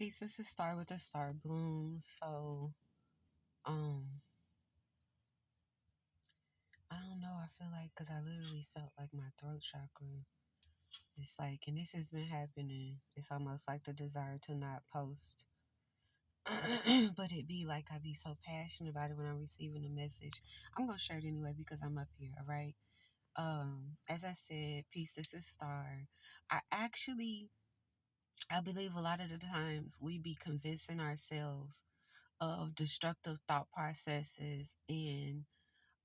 Peace. This is Star with the Star Bloom. Um, I don't know. I feel like because I literally felt like my throat chakra. It's like, and this has been happening. It's almost like the desire to not post, but it be like I be so passionate about it when I'm receiving a message. I'm gonna share it anyway because I'm up here. All right. As I said, peace. This is Star. I actually, I believe a lot of the times we be convincing ourselves of destructive thought processes and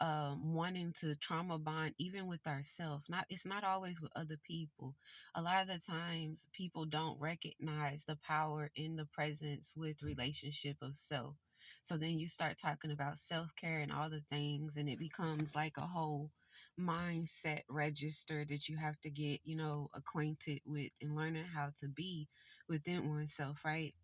wanting to trauma bond even with ourselves. Not It's not always with other people. A lot of the times people don't recognize the power in the presence with relationship of self. So then you start talking about self-care and all the things, and it becomes like a whole mindset register that you have to get, acquainted with and learning how to be within oneself, right?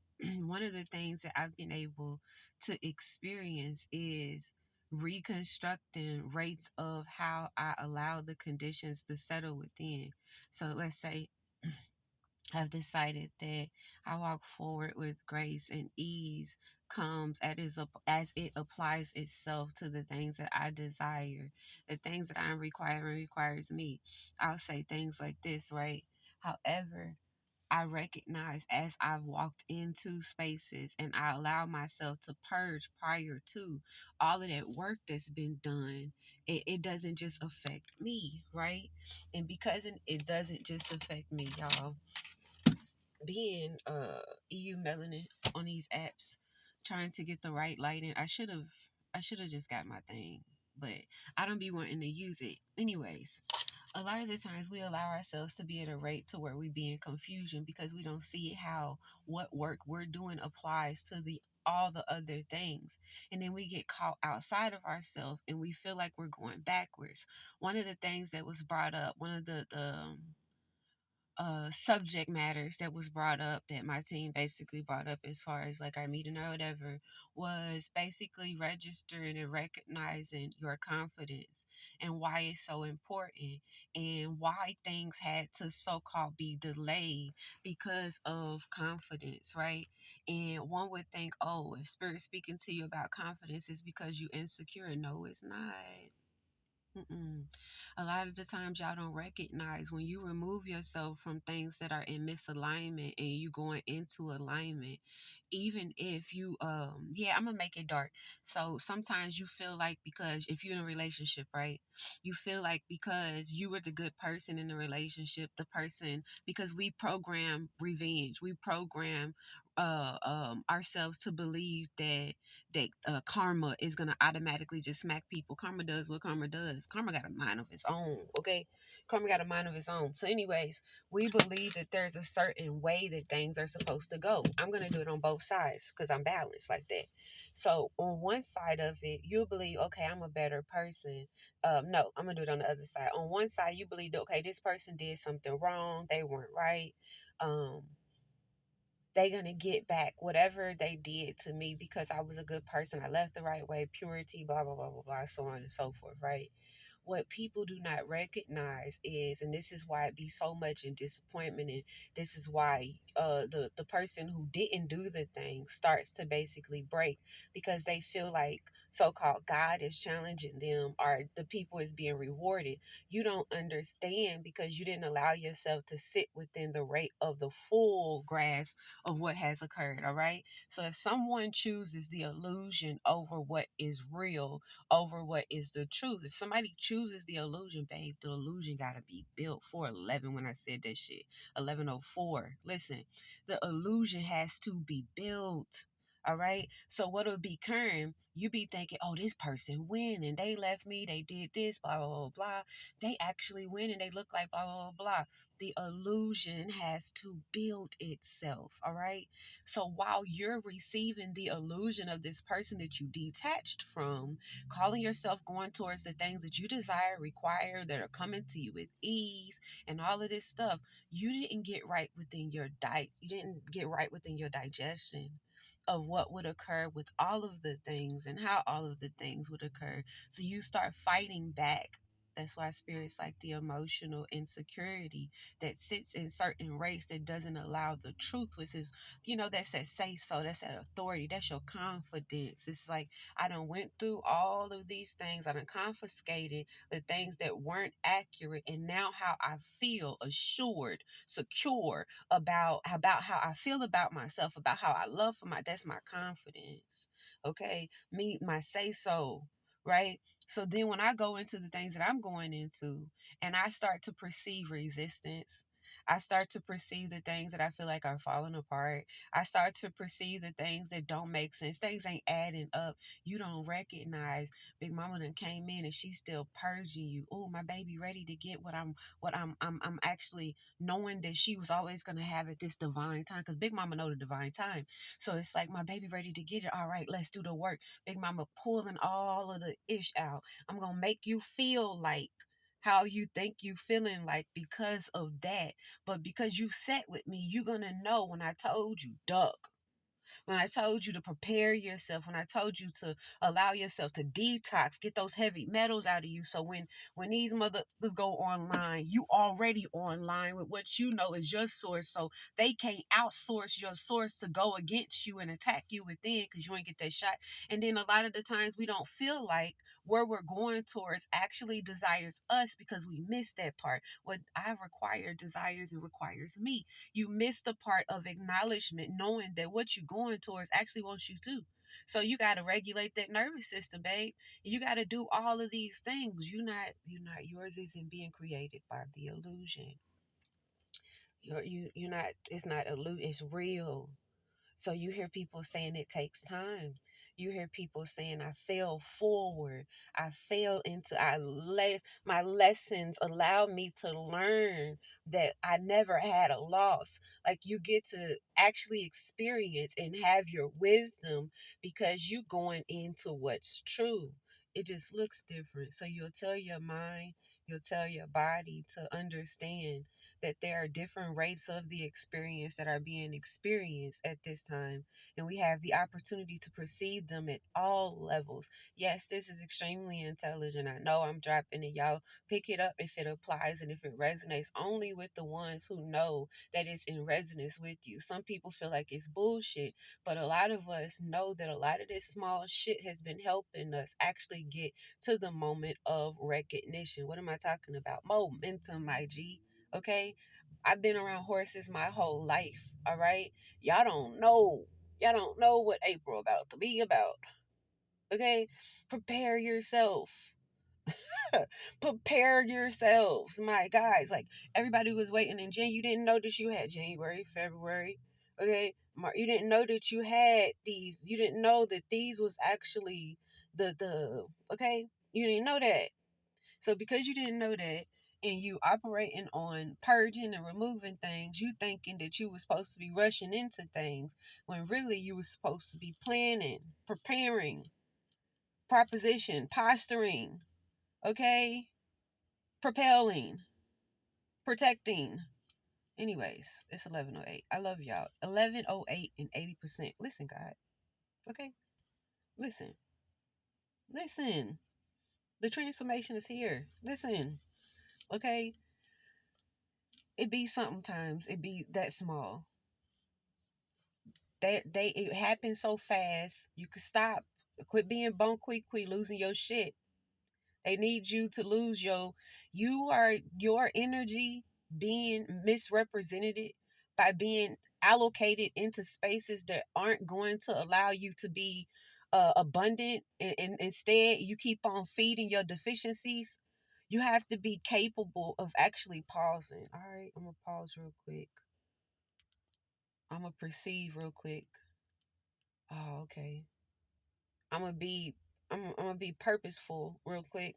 One of the things that I've been able to experience is reconstructing rates of how I allow the conditions to settle within. So let's say I've decided that I walk forward with grace and ease comes as it applies itself to the things that I desire, the things that I'm requiring requires me. I'll say things like this, right? However, I recognize as I've walked into spaces and I allow myself to purge prior to all of that work that's been done, it doesn't just affect me, right? And because it doesn't just affect me, y'all, being EU melanin on these apps, trying to get the right lighting, I should have just got my thing, but I don't be wanting to use it. Anyways, a lot of the times we allow ourselves to be at a rate to where we be in confusion because we don't see how what work we're doing applies to the all the other things, and then we get caught outside of ourselves and we feel like we're going backwards. One of the things that was brought up, one of the subject matters that was brought up, that my team basically brought up as far as like our meeting or whatever, was basically registering and recognizing your confidence and why it's so important and why things had to so-called be delayed because of confidence, right? And one would think, oh, if spirit speaking to you about confidence is because you insecure. No, it's not. Mm-mm. A lot of the times y'all don't recognize when you remove yourself from things that are in misalignment and you going into alignment, even if you yeah, I'm gonna make it dark. So sometimes you feel like, because if you're in a relationship, right, you feel like because you were the good person in the relationship, the person, because we program revenge, we program ourselves to believe that karma is gonna automatically just smack people. Karma does what karma does. Karma got a mind of its own, okay? Karma got a mind of its own. So, anyways, we believe that there's a certain way that things are supposed to go. I'm gonna do it on both sides because I'm balanced like that. So, on one side of it, you believe, okay, I'm a better person. No, I'm gonna do it on the other side. On one side, you believe, okay, this person did something wrong. They weren't right. Um, they gonna get back whatever they did to me because I was a good person. I left the right way, purity, blah blah blah blah blah, so on and so forth, right? What people do not recognize is, and this is why it be so much in disappointment, and this is why the person who didn't do the thing starts to basically break, because they feel like so-called God is challenging them or the people is being rewarded. You don't understand because you didn't allow yourself to sit within the rate of the full grasp of what has occurred. All right, so if someone chooses the illusion over what is real, over what is the truth. If somebody chooses the illusion, babe, the illusion gotta be built. 411 when I said that shit. 1104. Listen, the illusion has to be built. All right. So what'll be current? You be thinking, oh, this person win and they left me, they did this, blah blah blah blah. They actually win and they look like blah blah blah blah. The illusion has to build itself. All right. So while you're receiving the illusion of this person that you detached from, calling yourself going towards the things that you desire, require, that are coming to you with ease, and all of this stuff, you didn't get right within your diet. You didn't get right within your digestion of what would occur with all of the things and how all of the things would occur. So you start fighting back That's why spirits like the emotional insecurity that sits in certain race that doesn't allow the truth, which is, that's that say so, that's that authority, that's your confidence. It's like, I done went through all of these things, I done confiscated the things that weren't accurate, and now how I feel assured, secure about how I feel about myself, about how I love for that's my confidence. Okay, me, my say so, right? So then when I go into the things that I'm going into and I start to perceive resistance, I start to perceive the things that I feel like are falling apart. I start to perceive the things that don't make sense. Things ain't adding up. You don't recognize Big Mama done came in and she's still purging you. Oh, my baby ready to get what I'm actually knowing that she was always gonna have at this divine time. Because Big Mama know the divine time. So it's like, my baby ready to get it. All right, let's do the work. Big Mama pulling all of the ish out. I'm gonna make you feel like how you think you feeling like because of that. But because you sat with me, you're gonna know when I told you, duck, when I told you to prepare yourself, when I told you to allow yourself to detox, get those heavy metals out of you. So when these mothers go online, you already online with what you know is your source. So they can't outsource your source to go against you and attack you within because you ain't get that shot. And then a lot of the times we don't feel like where we're going towards actually desires us because we miss that part. What I require desires and requires me. You miss the part of acknowledgement, knowing that what you're going towards actually wants you to. So you got to regulate that nervous system, babe. You got to do all of these things. You're not yours isn't being created by the illusion. You're not. It's not illusion. It's real. So you hear people saying it takes time. You hear people saying I fell forward. I fell into my lessons allow me to learn that I never had a loss. Like you get to actually experience and have your wisdom because you going into what's true. It just looks different. So you'll tell your mind, you'll tell your body to understand that there are different rates of the experience that are being experienced at this time, and we have the opportunity to perceive them at all levels. Yes, this is extremely intelligent. I know I'm dropping it. Y'all pick it up if it applies and if it resonates only with the ones who know that it's in resonance with you. Some people feel like it's bullshit, but a lot of us know that a lot of this small shit has been helping us actually get to the moment of recognition. What am I talking about? Momentum, my G. Okay, I've been around horses my whole life. All right, y'all don't know. Y'all don't know what April about to be about. Okay, prepare yourself. Prepare yourselves, my guys. Like everybody was waiting in Jan. You didn't notice you had January, February. Okay, you didn't know that you had these. You didn't know that these was actually the. Okay, you didn't know that. So because you didn't know that and you operating on purging and removing things, you thinking that you were supposed to be rushing into things when really you were supposed to be planning, preparing, proposition, posturing, okay? Propelling, protecting. Anyways, it's 11:08. I love y'all. 11:08 and 80%. Listen, God. Okay? Listen. Listen. The transformation is here. Listen. Okay? It be sometimes. It be that small. They it happens so fast. You could stop. Quit being bone quick, losing your shit. They need you to lose your energy being misrepresented by being allocated into spaces that aren't going to allow you to be abundant, and instead you keep on feeding your deficiencies. You have to be capable of actually pausing. All right, I'm gonna pause real quick. I'm gonna perceive real quick. Oh, okay. I'm gonna be I'm gonna be purposeful real quick.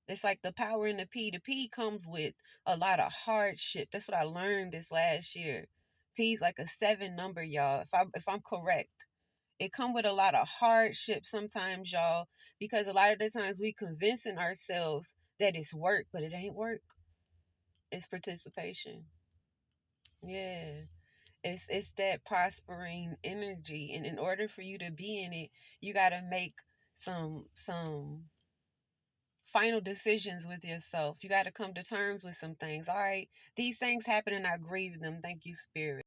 It's like the power in the P. The P comes with a lot of hardship. That's what I learned this last year. P's like a 7 number, y'all. If I'm correct, it come with a lot of hardship sometimes, y'all, because a lot of the times we convincing ourselves that it's work, but it ain't work. It's participation. Yeah. It's that prospering energy, and in order for you to be in it, you got to make some final decisions with yourself. You got to come to terms with some things. All right, these things happen and I grieve them. Thank you, Spirit.